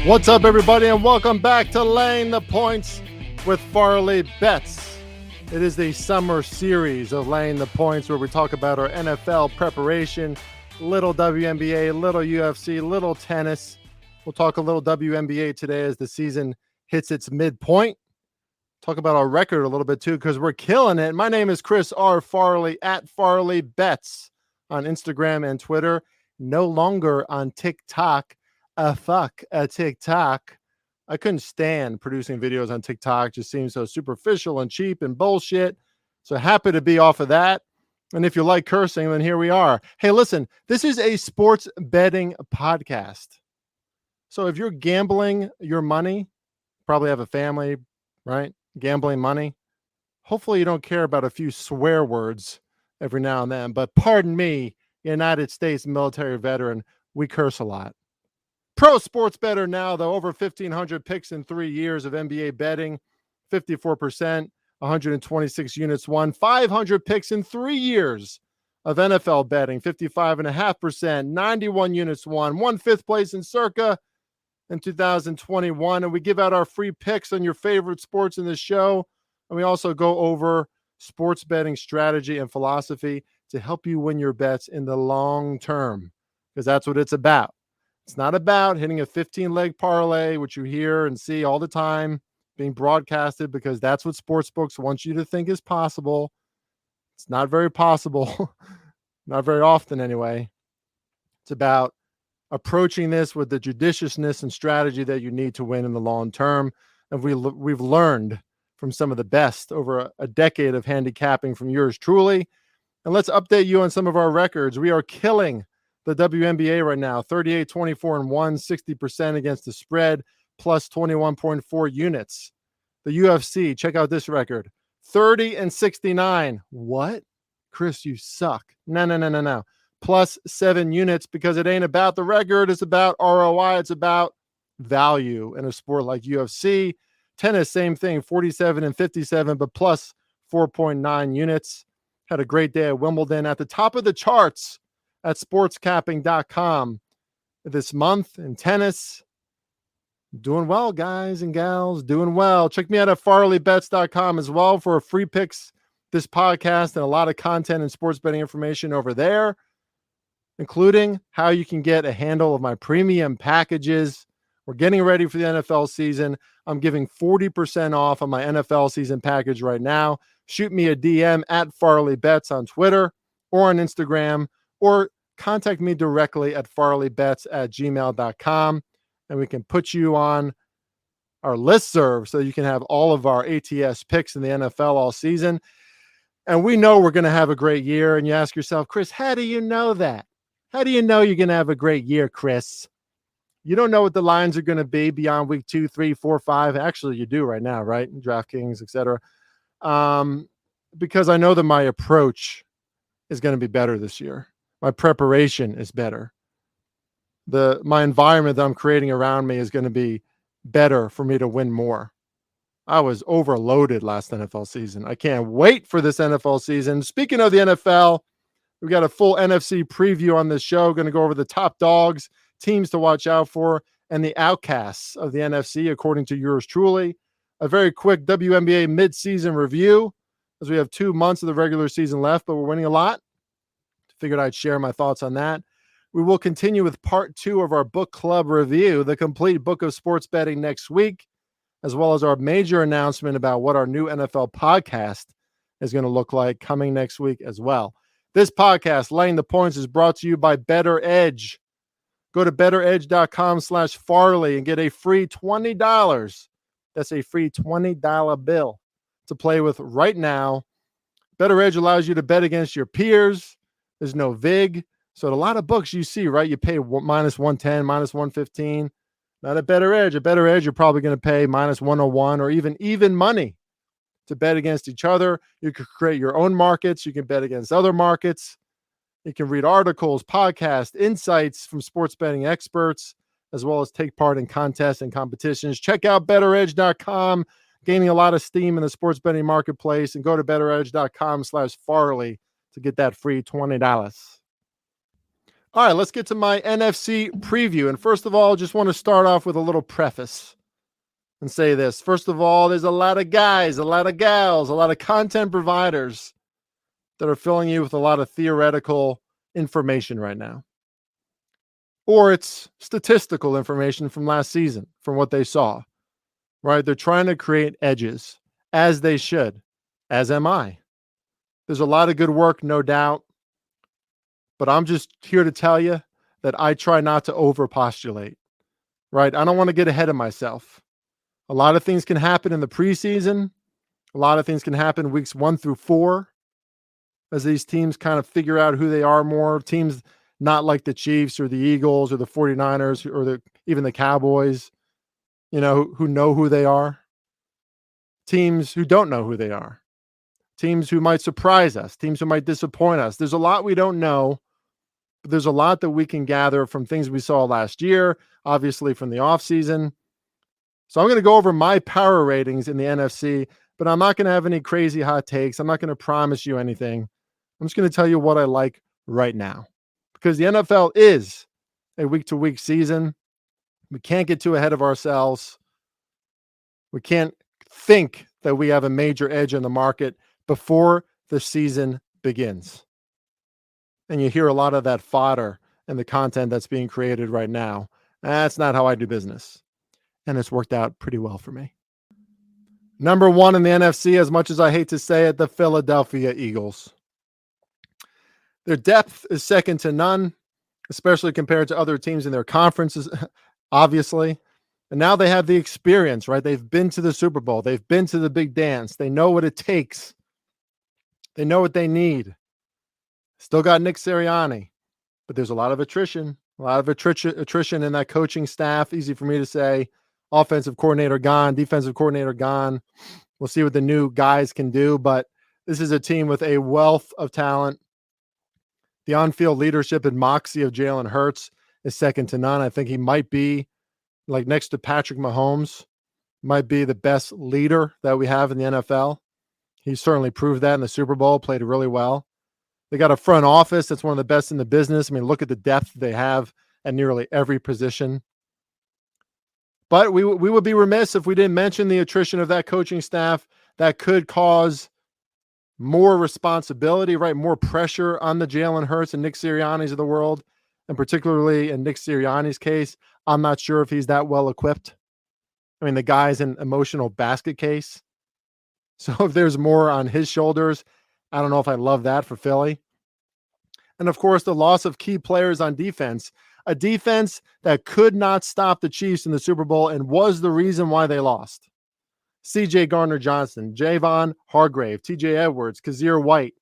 What's up, everybody, and welcome back to Laying the Points with Farley Bets. It is the summer series of Laying the Points where we talk about our NFL preparation, little WNBA, little UFC, little tennis. We'll talk a little WNBA today as the season hits its midpoint. Talk about our record a little bit too because we're killing it. My name is Chris R. Farley at Farley Bets on Instagram and Twitter. No longer on TikTok. Fuck a TikTok. I couldn't stand producing videos on TikTok. Just seems so superficial and cheap and bullshit. So happy to be off of that. And if you like cursing, then here we are. Hey, listen, this is a sports betting podcast. So if you're gambling your money, probably have a family, right? Gambling money. Hopefully you don't care about a few swear words every now and then. But pardon me, United States military veteran, we curse a lot. Pro sports better now, though. Over 1,500 picks in 3 years of NBA betting, 54%, 126 units won. 500 picks in 3 years of NFL betting, 55.5%, 91 units won. Won fifth place in Circa in 2021. And we give out our free picks on your favorite sports in the show. And we also go over sports betting strategy and philosophy to help you win your bets in the long term, because that's what it's about. It's not about hitting a 15-leg parlay, which you hear and see all the time being broadcasted, because that's what sportsbooks want you to think is possible. It's not very possible, not very often anyway. It's about approaching this with the judiciousness and strategy that you need to win in the long term. And we've learned from some of the best over a decade of handicapping from yours truly. And let's update you on some of our records. We are killing the WNBA right now, 38, 24, and 1, 60% against the spread, plus 21.4 units. The UFC, check out this record, 30 and 69. What? Chris, you suck. No. Plus 7 units, because it ain't about the record. It's about ROI. It's about value in a sport like UFC. Tennis, same thing, 47 and 57, but plus 4.9 units. Had a great day at Wimbledon. At the top of the charts at sportscapping.com this month in tennis. Doing well, guys and gals, doing well. Check me out at farleybets.com as well for free picks, this podcast, and a lot of content and sports betting information over there, including how you can get a handle of my premium packages. We're getting ready for the NFL season. I'm giving 40% off on my NFL season package right now. Shoot me a DM at FarleyBets on Twitter or on Instagram, or contact me directly at farleybets@gmail.com, and we can put you on our listserv so you can have all of our ATS picks in the NFL all season. And we know we're going to have a great year. And you ask yourself, Chris, how do you know that? How do you know you're going to have a great year, Chris? You don't know what the lines are going to be beyond week 2, 3, 4, 5. Actually, you do right now, right? DraftKings, etc. Because I know that my approach is going to be better this year. My preparation is better. My environment that I'm creating around me is going to be better for me to win more. I was overloaded last NFL season. I can't wait for this NFL season. Speaking of the NFL, we got a full NFC preview on this show. Going to go over the top dogs, teams to watch out for, and the outcasts of the NFC, according to yours truly. A very quick WNBA midseason review, as we have 2 months of the regular season left, but we're winning a lot. Figured I'd share my thoughts on that. We will continue with part 2 of our book club review, the complete book of sports betting, next week, as well as our major announcement about what our new NFL podcast is going to look like coming next week as well. This podcast, Laying the Points, is brought to you by Better Edge. Go to betteredge.com/Farley and get a free $20. That's a free $20 bill to play with right now. Better Edge allows you to bet against your peers. There's no VIG. So a lot of books you see, right? You pay minus 110, minus 115. Not a Better Edge. A Better Edge, you're probably going to pay minus 101 or even money to bet against each other. You can create your own markets. You can bet against other markets. You can read articles, podcasts, insights from sports betting experts, as well as take part in contests and competitions. Check out betteredge.com, gaining a lot of steam in the sports betting marketplace, and go to betteredge.com/Farley to get that free $20. All right, let's get to my NFC preview. And first of all, just want to start off with a little preface and say this. First of all, there's a lot of guys, a lot of gals, a lot of content providers that are filling you with a lot of theoretical information right now. Or it's statistical information from last season, from what they saw, right? They're trying to create edges, as they should, as am I. There's a lot of good work, no doubt. But I'm just here to tell you that I try not to overpostulate, right? I don't want to get ahead of myself. A lot of things can happen in the preseason. A lot of things can happen weeks 1 through 4 as these teams kind of figure out who they are more. Teams not like the Chiefs or the Eagles or the 49ers or even the Cowboys, who know who they are. Teams who don't know who they are. Teams who might surprise us. Teams who might disappoint us. There's a lot we don't know. But there's a lot that we can gather from things we saw last year, obviously from the offseason. So I'm going to go over my power ratings in the NFC, but I'm not going to have any crazy hot takes. I'm not going to promise you anything. I'm just going to tell you what I like right now. Because the NFL is a week-to-week season. We can't get too ahead of ourselves. We can't think that we have a major edge in the market before the season begins. And you hear a lot of that fodder and the content that's being created right now. That's not how I do business. And it's worked out pretty well for me. Number 1 in the NFC, as much as I hate to say it, the Philadelphia Eagles. Their depth is second to none, especially compared to other teams in their conferences, obviously. And now they have the experience, right? They've been to the Super Bowl. They've been to the big dance. They know what it takes. They know what they need. Still got Nick Sirianni, but there's a lot of attrition in that coaching staff. Easy for me to say. Offensive coordinator gone, defensive coordinator gone. We'll see what the new guys can do, but this is a team with a wealth of talent. The on-field leadership and moxie of Jalen Hurts is second to none. I think he might be, like next to Patrick Mahomes, might be the best leader that we have in the NFL. He certainly proved that in the Super Bowl, played really well. They got a front office that's one of the best in the business. I mean, look at the depth they have at nearly every position. But we would be remiss if we didn't mention the attrition of that coaching staff that could cause more responsibility, right? More pressure on the Jalen Hurts and Nick Sirianni's of the world. And particularly in Nick Sirianni's case, I'm not sure if he's that well equipped. I mean, the guy's an emotional basket case. So if there's more on his shoulders, I don't know if I love that for Philly. And of course, the loss of key players on defense, a defense that could not stop the Chiefs in the Super Bowl and was the reason why they lost. C.J. Gardner-Johnson, Javon Hargrave, T.J. Edwards, Kazir White.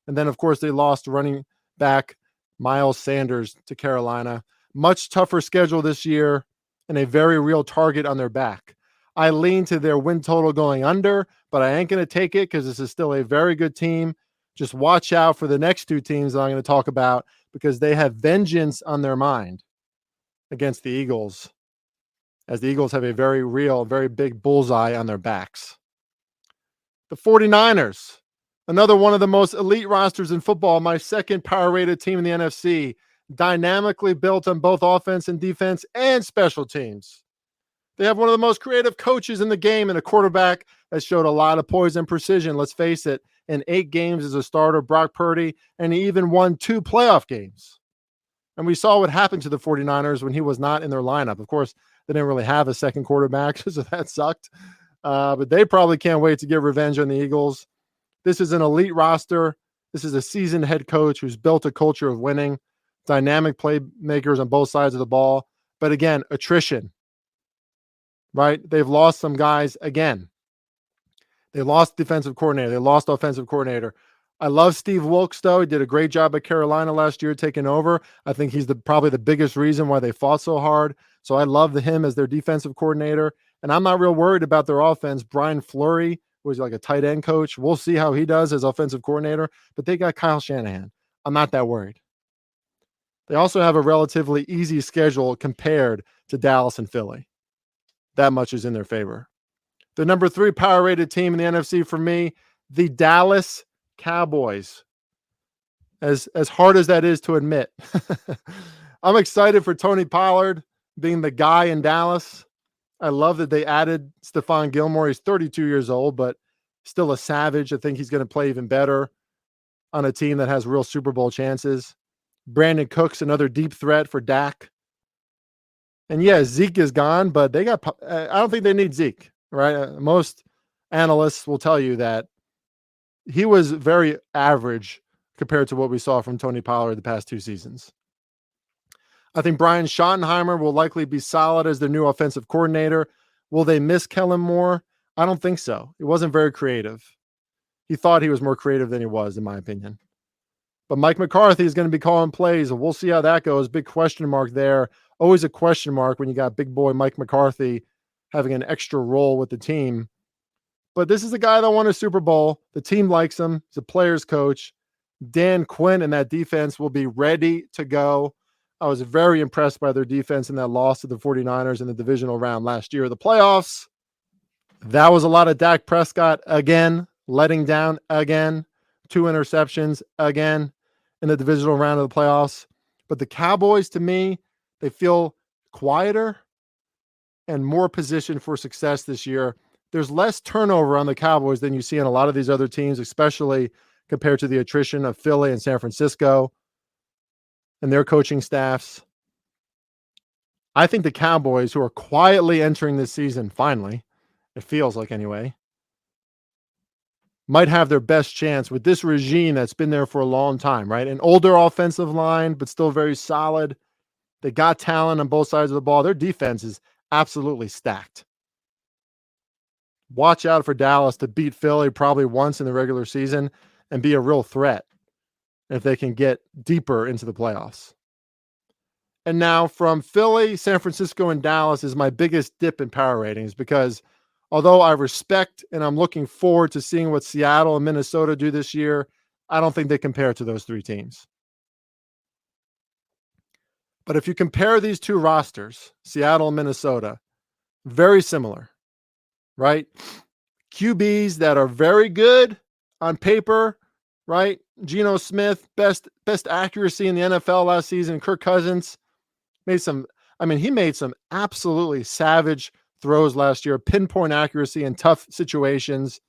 And then, of course, they lost running back Miles Sanders to Carolina. Much tougher schedule this year and a very real target on their back. I lean to their win total going under, but I ain't going to take it because this is still a very good team. Just watch out for the next 2 teams that I'm going to talk about because they have vengeance on their mind against the Eagles, as the Eagles have a very real, very big bullseye on their backs. The 49ers, another one of the most elite rosters in football, my second power-rated team in the NFC, dynamically built on both offense and defense and special teams. They have one of the most creative coaches in the game and a quarterback that showed a lot of poise and precision. Let's face it, in 8 games as a starter, Brock Purdy, and he even won 2 playoff games. And we saw what happened to the 49ers when he was not in their lineup. Of course, they didn't really have a second quarterback, so that sucked. But they probably can't wait to get revenge on the Eagles. This is an elite roster. This is a seasoned head coach who's built a culture of winning, dynamic playmakers on both sides of the ball. But again, attrition. Right? They've lost some guys again. They lost defensive coordinator. They lost offensive coordinator. I love Steve Wilkes, though. He did a great job at Carolina last year taking over. I think he's probably the biggest reason why they fought so hard. So I love him as their defensive coordinator. And I'm not real worried about their offense. Brian Fleury was like a tight end coach. We'll see how he does as offensive coordinator. But they got Kyle Shanahan. I'm not that worried. They also have a relatively easy schedule compared to Dallas and Philly. That much is in their favor. The number 3 power-rated team in the NFC for me, the Dallas Cowboys. as hard as that is to admit. I'm excited for Tony Pollard being the guy in Dallas. I love that they added Stephon Gilmore. He's 32 years old, but still a savage. I think he's going to play even better on a team that has real Super Bowl chances. Brandon Cooks, another deep threat for Dak. And yeah, Zeke is gone, but I don't think they need Zeke, right? Most analysts will tell you that he was very average compared to what we saw from Tony Pollard the past 2 seasons. I think Brian Schottenheimer will likely be solid as their new offensive coordinator. Will they miss Kellen Moore? I don't think so. He wasn't very creative. He thought he was more creative than he was, in my opinion. But Mike McCarthy is going to be calling plays, and we'll see how that goes. Big question mark there. Always a question mark when you got big boy Mike McCarthy having an extra role with the team. But this is a guy that won a Super Bowl. The team likes him. He's a player's coach. Dan Quinn and that defense will be ready to go. I was very impressed by their defense in that loss to the 49ers in the divisional round last year of the playoffs. That was a lot of Dak Prescott again, letting down again, 2 interceptions again in the divisional round of the playoffs. But the Cowboys, to me, they feel quieter and more positioned for success this year. There's less turnover on the Cowboys than you see in a lot of these other teams, especially compared to the attrition of Philly and San Francisco and their coaching staffs. I think the Cowboys, who are quietly entering this season, finally, it feels like anyway, might have their best chance with this regime that's been there for a long time, right? An older offensive line, but still very solid. They got talent on both sides of the ball. Their defense is absolutely stacked. Watch out for Dallas to beat Philly probably once in the regular season and be a real threat if they can get deeper into the playoffs. And now from Philly, San Francisco, and Dallas is my biggest dip in power ratings because although I respect and I'm looking forward to seeing what Seattle and Minnesota do this year, I don't think they compare to those 3 teams. But if you compare these 2 rosters, Seattle and Minnesota, very similar, right? QBs that are very good on paper, right? Geno Smith, best accuracy in the NFL last season. Kirk Cousins made some absolutely savage throws last year, pinpoint accuracy in tough situations.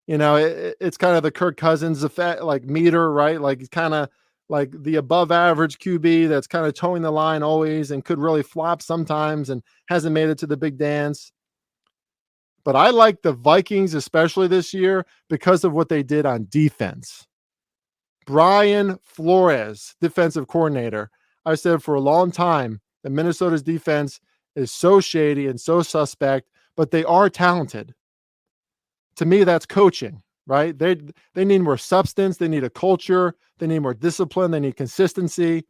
You know, it's kind of the Kirk Cousins effect, like meter, right? Like it's kind of like the above average QB that's kind of towing the line always and could really flop sometimes and hasn't made it to the big dance. But I like the Vikings, especially this year, because of what they did on defense. Brian Flores, defensive coordinator. I said for a long time that Minnesota's defense is so shady and so suspect, but they are talented. To me, that's coaching, right? They need more substance. They need a culture. They need more discipline. They need consistency.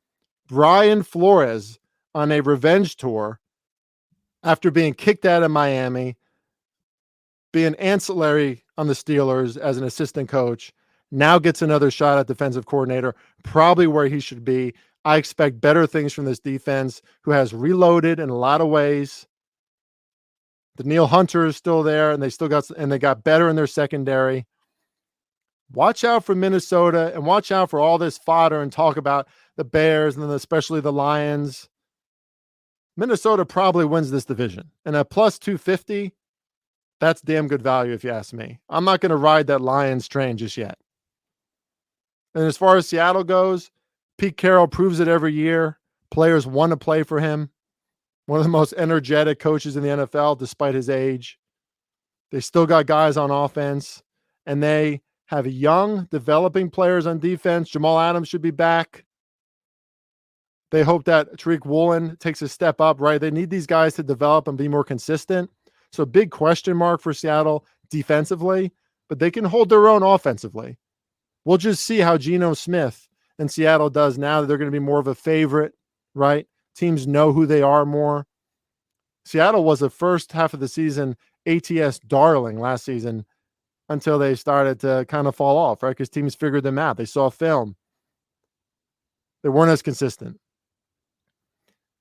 Brian Flores on a revenge tour after being kicked out of Miami, being ancillary on the Steelers as an assistant coach, now gets another shot at defensive coordinator, probably where he should be. I expect better things from this defense, who has reloaded in a lot of ways. Danielle Hunter is still there, and they got better in their secondary. Watch out for Minnesota, and watch out for all this fodder and talk about the Bears and then especially the Lions. Minnesota probably wins this division, and at plus 250, that's damn good value if you ask me. I'm not going to ride that Lions train just yet. And as far as Seattle goes, Pete Carroll proves it every year. Players want to play for him. One of the most energetic coaches in the NFL, despite his age. They still got guys on offense, and they have young, developing players on defense. Jamal Adams should be back. They hope that Tariq Woolen takes a step up, right? They need these guys to develop and be more consistent. So big question mark for Seattle defensively, but they can hold their own offensively. We'll just see how Geno Smith and Seattle does now that they're going to be more of a favorite, right? Teams know who they are more. Seattle was the first half of the season ATS darling last season until they started to kind of fall off, right? Because teams figured them out. They saw film. They weren't as consistent.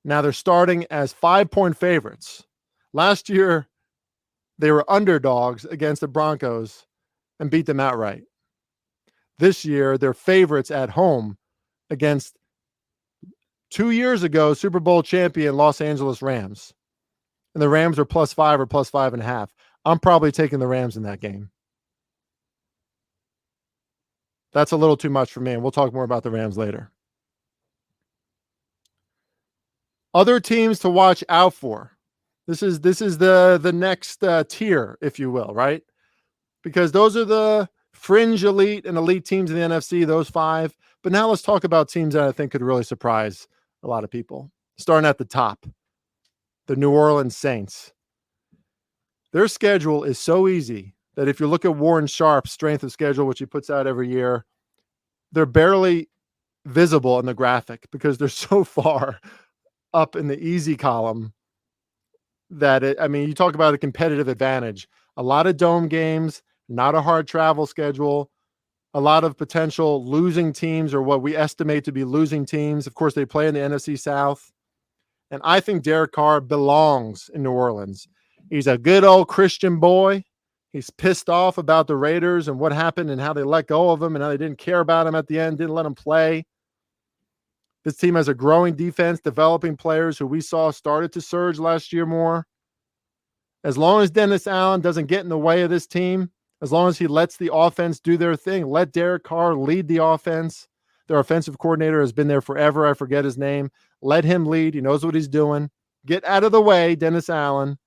Now they're starting as 5-point favorites. Last year, they were underdogs against the Broncos and beat them outright. This year, they're favorites at home against 2 years ago Super Bowl champion Los Angeles Rams. And the Rams are +5 or +5.5. I'm probably taking the Rams in that game. That's a little too much for me, and we'll talk more about the Rams later. Other teams to watch out for. This is the next tier, if you will, right? Because those are the fringe elite and elite teams in the NFC, those 5. But now let's talk about teams that I think could really surprise a lot of people. Starting at the top, the New Orleans Saints. Their schedule is so easy that if you look at Warren Sharp's strength of schedule, which he puts out every year, they're barely visible in the graphic because they're so far up in the easy column that you talk about a competitive advantage. A lot of dome games, not a hard travel schedule, a lot of potential losing teams or what we estimate to be losing teams. Of course, they play in the NFC South. And I think Derek Carr belongs in New Orleans. He's a good old Christian boy. He's pissed off about the Raiders and what happened and how they let go of him and how they didn't care about him at the end, didn't let him play. This team has a growing defense, developing players who we saw started to surge last year more. As long as Dennis Allen doesn't get in the way of this team, as long as he lets the offense do their thing, let Derek Carr lead the offense. Their offensive coordinator has been there forever. I forget his name. Let him lead. He knows what he's doing. Get out of the way, Dennis Allen.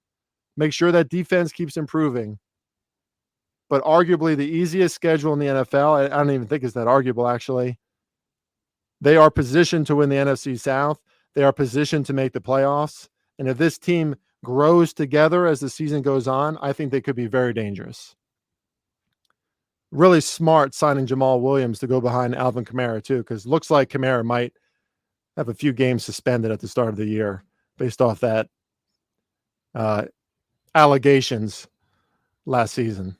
Make sure that defense keeps improving. But arguably the easiest schedule in the NFL, I don't even think it's that arguable, actually. They are positioned to win the NFC South. They are positioned to make the playoffs. And if this team grows together as the season goes on, I think they could be very dangerous. Really smart signing Jamal Williams to go behind Alvin Kamara, too, because it looks like Kamara might have a few games suspended at the start of the year based off that allegations last season.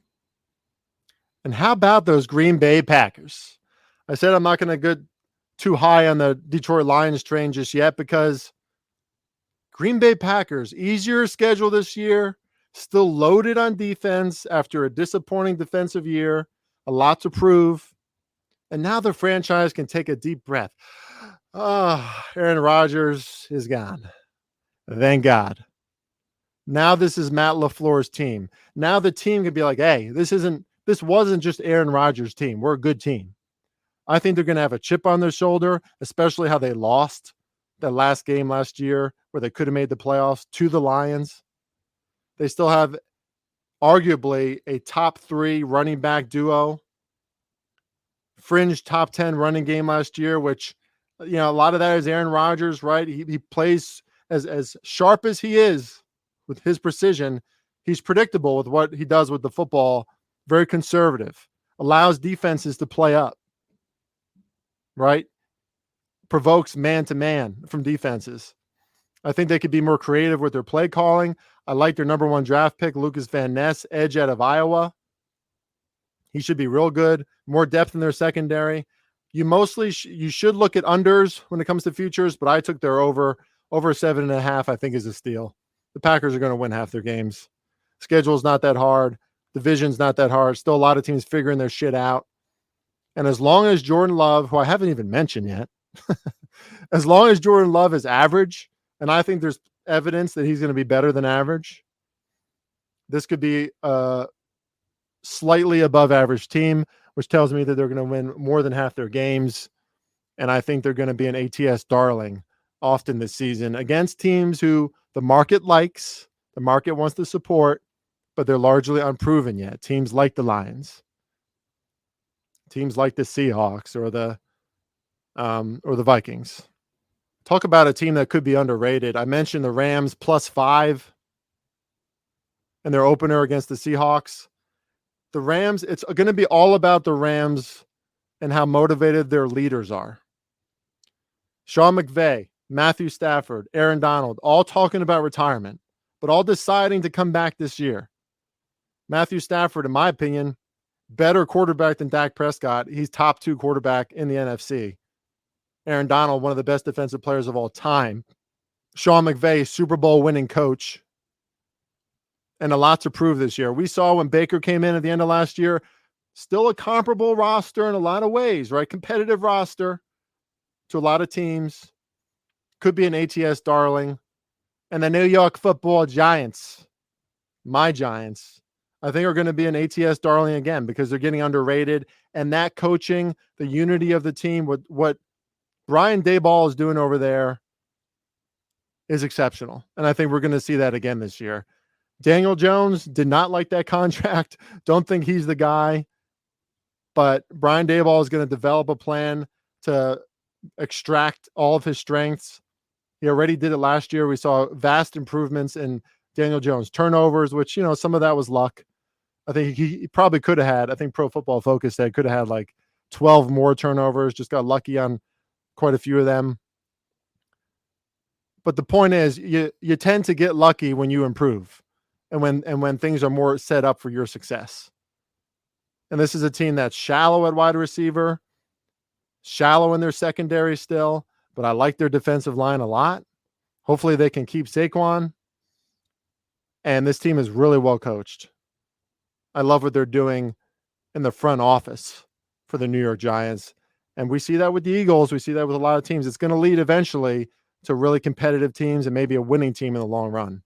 And how about those Green Bay Packers? I said I'm not going to go too high on the Detroit Lions train just yet because Green Bay Packers, easier schedule this year, still loaded on defense after a disappointing defensive year, a lot to prove. And now the franchise can take a deep breath. Aaron Rodgers is gone. Thank God. Now this is Matt LaFleur's team. Now the team can be like, hey, this wasn't just Aaron Rodgers' team. We're a good team. I think they're going to have a chip on their shoulder, especially how they lost that last game last year where they could have made the playoffs to the Lions. They still have arguably a top 3 running back duo, fringe top 10 running game last year, which, a lot of that is Aaron Rodgers, right? He plays as sharp as he is with his precision. He's predictable with what he does with the football, very conservative, allows defenses to play up, right? Provokes man-to-man from defenses. I think they could be more creative with their play calling. I like their number 1 draft pick, Lucas Van Ness, edge out of Iowa. He should be real good. More depth in their secondary. You should look at unders when it comes to futures, but I took their over 7.5. I think is a steal. The Packers are going to win half their games. Schedule's not that hard. Division's not that hard. Still a lot of teams figuring their shit out. And as long as Jordan Love, who I haven't even mentioned yet, as long as Jordan Love is average, and I think there's evidence that he's going to be better than average, this could be a slightly above average team, which tells me that they're going to win more than half their games. And I think they're going to be an ATS darling often this season against teams who the market likes, the market wants to support, but they're largely unproven yet. Teams like the Lions, teams like the Seahawks or the Vikings. Talk about a team that could be underrated. I mentioned the Rams +5 in their opener against the Seahawks. The Rams, it's going to be all about the Rams and how motivated their leaders are. Sean McVay, Matthew Stafford, Aaron Donald, all talking about retirement, but all deciding to come back this year. Matthew Stafford, in my opinion, better quarterback than Dak Prescott. He's top 2 quarterback in the NFC. Aaron Donald, one of the best defensive players of all time. Sean McVay, Super Bowl winning coach. And a lot to prove this year. We saw when Baker came in at the end of last year, Still a comparable roster in a lot of ways, right? Competitive roster to a lot of teams. Could be an ATS darling. And the New York Football Giants, my Giants, I think are going to be an ATS darling again because they're getting underrated. And that coaching, the unity of the team, what Brian Daboll is doing over there is exceptional. And I think we're going to see that again this year. Daniel Jones did not like that contract. Don't think he's the guy. But Brian Daboll is going to develop a plan to extract all of his strengths. He already did it last year. We saw vast improvements in Daniel Jones turnovers, which, some of that was luck. I think he probably could have had, I think Pro Football Focus said could have had like 12 more turnovers, just got lucky on quite a few of them. But the point is you tend to get lucky when you improve and when things are more set up for your success. And this is a team that's shallow at wide receiver, shallow in their secondary still, but I like their defensive line a lot. Hopefully they can keep Saquon. And this team is really well coached. I love what they're doing in the front office for the New York Giants. And we see that with the Eagles. We see that with a lot of teams. It's going to lead eventually to really competitive teams and maybe a winning team in the long run.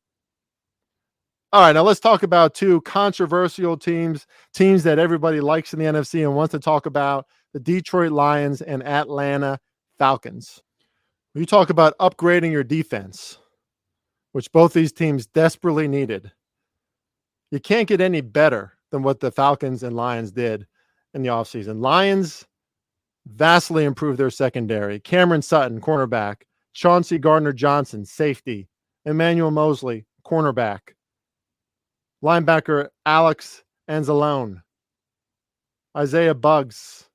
All right, now let's talk about two controversial teams that everybody likes in the NFC and wants to talk about, the Detroit Lions and Atlanta Falcons. You talk about upgrading your defense, which both these teams desperately needed. You can't get any better than what the Falcons and Lions did in the offseason. Lions vastly improved their secondary. Cameron Sutton, cornerback. Chauncey Gardner-Johnson, safety. Emmanuel Mosley, cornerback. Linebacker Alex Anzalone. Isaiah Buggs.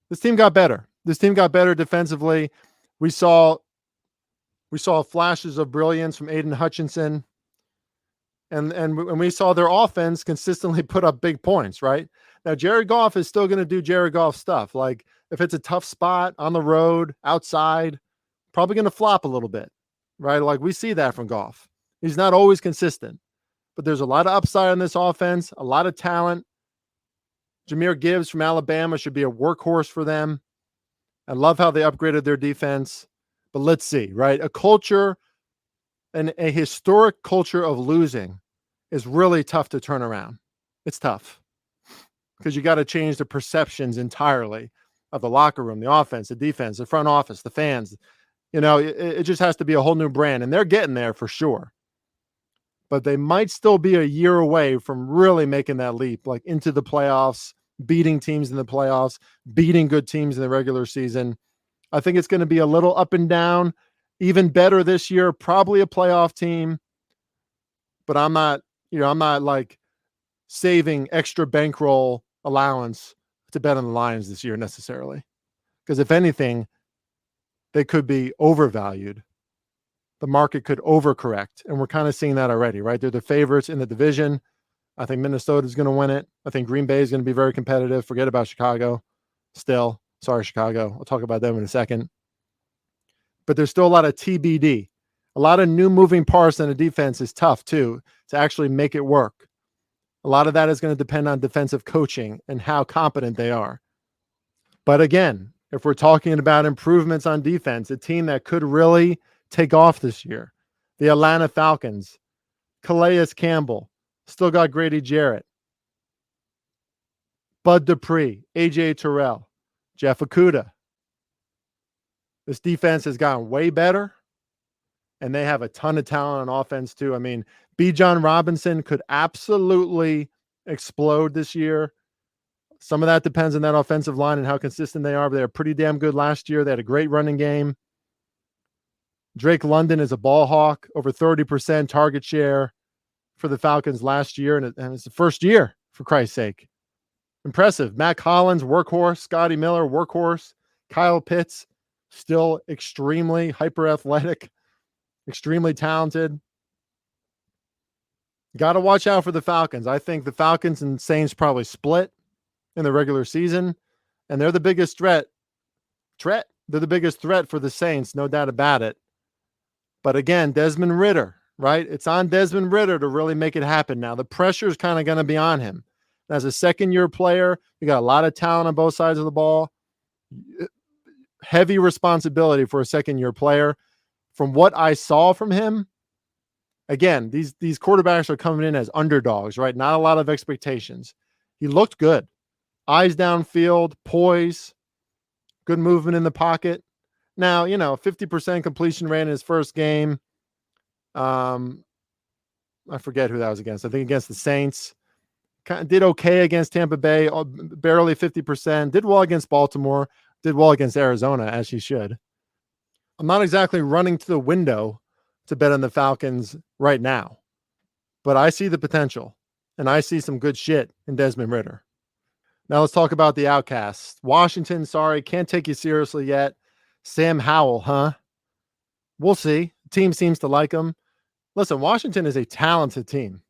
This team got better. This team got better defensively. We saw flashes of brilliance from Aiden Hutchinson. And we saw their offense consistently put up big points, right? Now, Jared Goff is still going to do Jared Goff stuff. Like, if it's a tough spot on the road, outside, probably going to flop a little bit, right? Like, we see that from Goff. He's not always consistent, but there's a lot of upside in this offense, a lot of talent. Jahmyr Gibbs from Alabama should be a workhorse for them. I love how they upgraded their defense, but let's see, right? A culture and a historic culture of losing is really tough to turn around. It's tough because you got to change the perceptions entirely of the locker room, the offense, the defense, the front office, the fans. It just has to be a whole new brand, and they're getting there for sure. But they might still be a year away from really making that leap, like into the playoffs, beating teams in the playoffs, beating good teams in the regular season. I think it's going to be a little up and down. Even better this year, probably a playoff team. But I'm not like saving extra bankroll allowance to bet on the Lions this year necessarily. Because if anything, they could be overvalued. The market could overcorrect. And we're kind of seeing that already, right? They're the favorites in the division. I think Minnesota is going to win it. I think Green Bay is going to be very competitive. Forget about Chicago still. Sorry, Chicago. I'll talk about them in a second. But there's still a lot of TBD. A lot of new moving parts in the defense is tough, too, to actually make it work. A lot of that is going to depend on defensive coaching and how competent they are. But again, if we're talking about improvements on defense, a team that could really take off this year, the Atlanta Falcons, Calais Campbell, still got Grady Jarrett, Bud Dupree, AJ Terrell, Jeff Okudah. This defense has gotten way better, and they have a ton of talent on offense too. I mean, Bijan Robinson could absolutely explode this year. Some of that depends on that offensive line and how consistent they are, but they were pretty damn good last year. They had a great running game. Drake London is a ball hawk, over 30% target share for the Falcons last year, and it's the first year, for Christ's sake. Impressive. Matt Collins, workhorse. Scotty Miller, workhorse. Kyle Pitts, still extremely hyper-athletic, extremely talented. Got to watch out for the Falcons. I think the Falcons and Saints probably split in the regular season, and they're the biggest threat. They're the biggest threat for the Saints, no doubt about it. But again, Desmond Ridder, right? It's on Desmond Ridder to really make it happen now. The pressure is kind of going to be on him. As a second-year player, you got a lot of talent on both sides of the ball. Heavy responsibility for a second-year player. From what I saw from him, again, these quarterbacks are coming in as underdogs, right? Not a lot of expectations. He looked good. Eyes downfield, poise, good movement in the pocket. Now, 50% completion rate in his first game. I forget who that was against. I think against the Saints. Did okay against Tampa Bay, barely 50%. Did well against Baltimore. Did well against Arizona, as he should. I'm not exactly running to the window to bet on the Falcons right now, but I see the potential, and I see some good shit in Desmond Ridder. Now let's talk about the outcasts. Washington, sorry, can't take you seriously yet. Sam Howell, huh? We'll see. The team seems to like him. Listen, Washington is a talented team,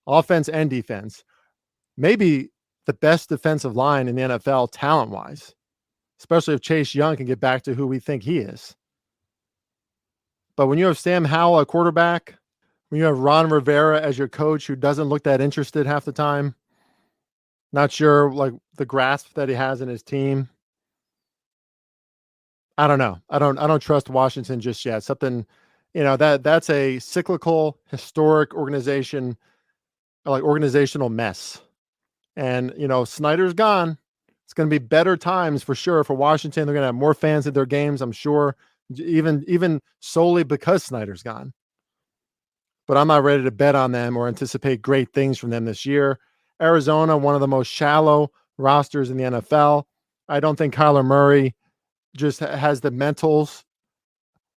offense and defense. Maybe the best defensive line in the NFL talent-wise, especially if Chase Young can get back to who we think he is. But when you have Sam Howell at quarterback, when you have Ron Rivera as your coach who doesn't look that interested half the time, not sure like the grasp that he has in his team. I don't know. I don't trust Washington just yet. Something, that's a cyclical, historic organization, like organizational mess. And, Snyder's gone. It's going to be better times for sure for Washington. They're going to have more fans at their games, I'm sure, even solely because Snyder's gone. But I'm not ready to bet on them or anticipate great things from them this year. Arizona, one of the most shallow rosters in the NFL. I don't think Kyler Murray just has the mentals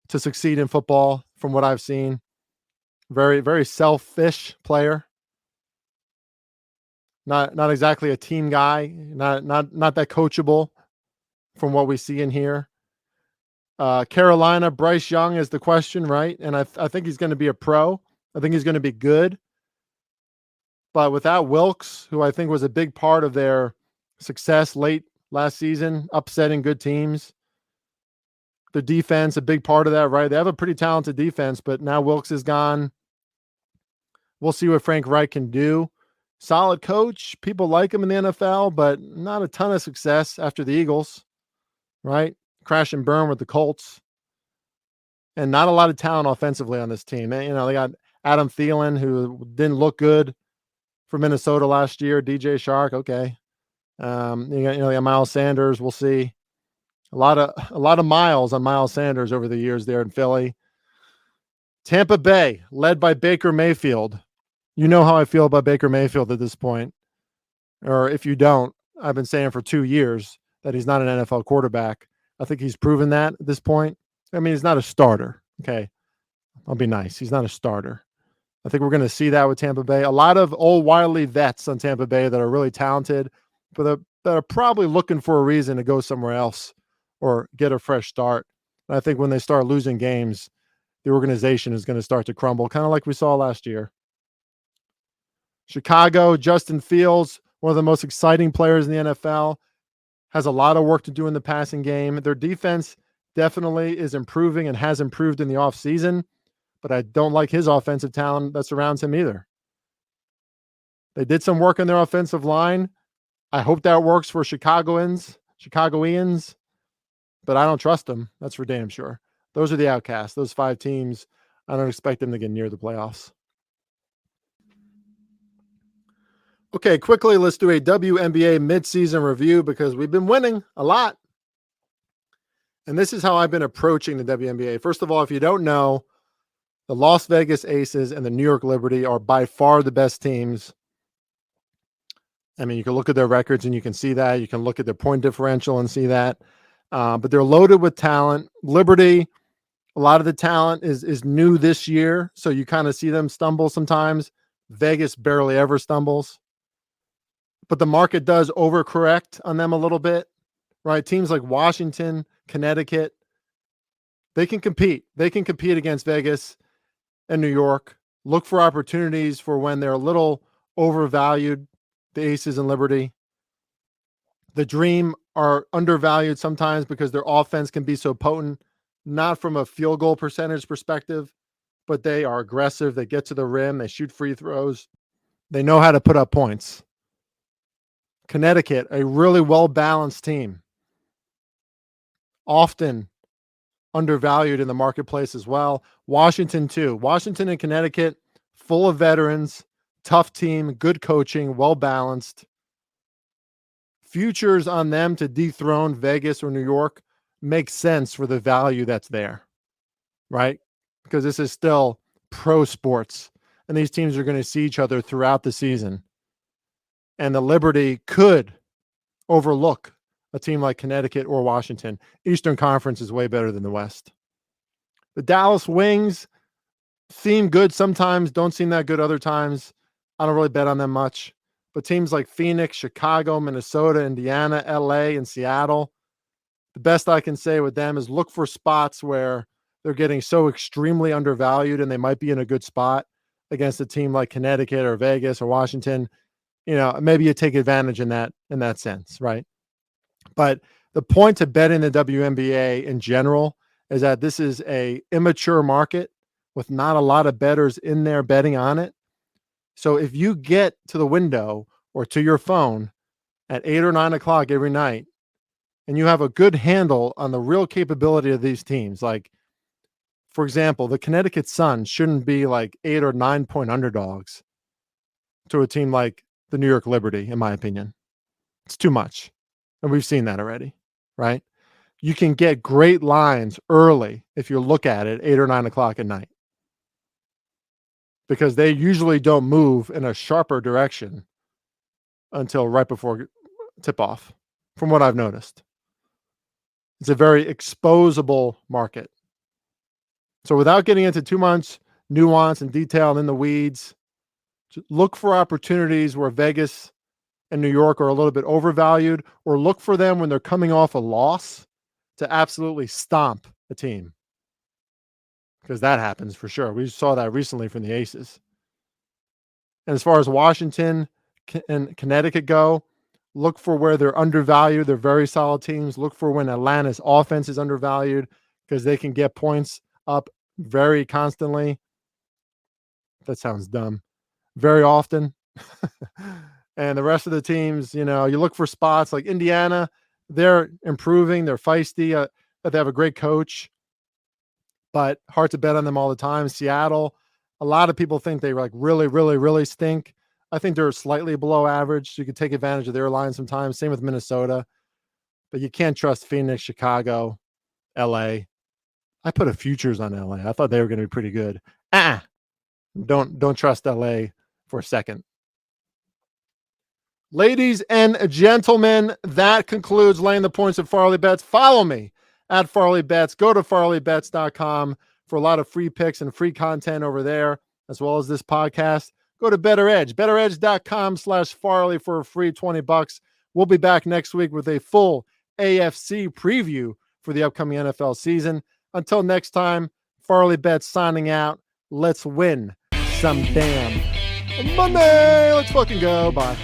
to succeed in football from what I've seen. Very, very selfish player. Not exactly a team guy. Not that coachable from what we see and hear. Carolina, Bryce Young is the question, right? And I think he's going to be a pro. I think he's going to be good. But without Wilkes, who I think was a big part of their success late last season, upsetting good teams, their defense, a big part of that, right? They have a pretty talented defense, but now Wilkes is gone. We'll see what Frank Reich can do. Solid coach. People like him in the NFL, but not a ton of success after the Eagles, right? Crash and burn with the Colts. And not a lot of talent offensively on this team. They got Adam Thielen, who didn't look good for Minnesota last year. DJ Shark, okay. They got Miles Sanders. We'll see. A lot of miles on Miles Sanders over the years there in Philly. Tampa Bay, led by Baker Mayfield. You know how I feel about Baker Mayfield at this point. Or if you don't, I've been saying for 2 years that he's not an NFL quarterback. I think he's proven that at this point. I mean, he's not a starter. Okay. I'll be nice. He's not a starter. I think we're going to see that with Tampa Bay. A lot of old wily vets on Tampa Bay that are really talented, but that are probably looking for a reason to go somewhere else or get a fresh start. And I think when they start losing games, the organization is going to start to crumble, kind of like we saw last year. Chicago, Justin Fields, one of the most exciting players in the NFL, has a lot of work to do in the passing game. Their defense definitely is improving and has improved in the offseason, but I don't like his offensive talent that surrounds him either. They did some work on their offensive line. I hope that works for Chicagoans, but I don't trust them. That's for damn sure. Those are the outcasts. Those 5 teams, I don't expect them to get near the playoffs. Okay, quickly, let's do a WNBA midseason review because we've been winning a lot. And this is how I've been approaching the WNBA. First of all, if you don't know, the Las Vegas Aces and the New York Liberty are by far the best teams. I mean, you can look at their records and you can see that. You can look at their point differential and see that. But they're loaded with talent. Liberty, a lot of the talent is new this year, so you kind of see them stumble sometimes. Vegas barely ever stumbles. But the market does overcorrect on them a little bit, right? Teams like Washington, Connecticut, they can compete. They can compete against Vegas and New York. Look for opportunities for when they're a little overvalued, the Aces and Liberty. The Dream are undervalued sometimes because their offense can be so potent, not from a field goal percentage perspective, but they are aggressive. They get to the rim. They shoot free throws. They know how to put up points. Connecticut, a really well-balanced team, often undervalued in the marketplace as well. Washington too. Washington and Connecticut, full of veterans, tough team, good coaching, well-balanced. Futures on them to dethrone Vegas or New York makes sense for the value that's there, right? Because this is still pro sports, and these teams are going to see each other throughout the season. And the Liberty could overlook a team like Connecticut or Washington. Eastern Conference is way better than the West. The Dallas Wings seem good sometimes, don't seem that good other times. I don't really bet on them much. But teams like Phoenix, Chicago, Minnesota, Indiana, LA, and Seattle, the best I can say with them is look for spots where they're getting so extremely undervalued and they might be in a good spot against a team like Connecticut or Vegas or Washington. You know, maybe you take advantage in that sense, right? But the point to betting the WNBA in general is that this is a immature market with not a lot of bettors in there betting on it. So if you get to the window or to your phone at 8 or 9 o'clock every night, and you have a good handle on the real capability of these teams, like, for example, the Connecticut Sun shouldn't be like 8 or 9 point underdogs to a team like the New York Liberty, in my opinion. It's too much. And we've seen that already, right? You can get great lines early if you look at it 8 or 9 o'clock at night, because they usually don't move in a sharper direction until right before tip off, from what I've noticed. It's a very exposable market. So without getting into too much nuance and detail in the weeds, look for opportunities where Vegas and New York are a little bit overvalued, or look for them when they're coming off a loss to absolutely stomp a team, because that happens for sure. We saw that recently from the Aces. And as far as Washington and Connecticut go, look for where they're undervalued. They're very solid teams. Look for when Atlanta's offense is undervalued, because they can get points up very constantly. That sounds dumb. Very often. And the rest of the teams, you know, you look for spots like Indiana. They're improving. They're feisty. They have a great coach, but hard to bet on them all the time. Seattle, a lot of people think they like really, really, really stink. I think they're slightly below average. So you can take advantage of their line sometimes. Same with Minnesota. But you can't trust Phoenix, Chicago, LA. I put a futures on LA. I thought they were going to be pretty good. Don't trust LA for a second. Ladies and gentlemen, that concludes laying the points at Farley Bets. Follow me at Farley Bets. Go to farleybets.com for a lot of free picks and free content over there, as well as this podcast. Go to Better Edge, betteredge.com/Farley for a free $20. We'll be back next week with a full AFC preview for the upcoming NFL season. Until next time, Farley Bets signing out. Let's win some damn money. Let's fucking go. Bye.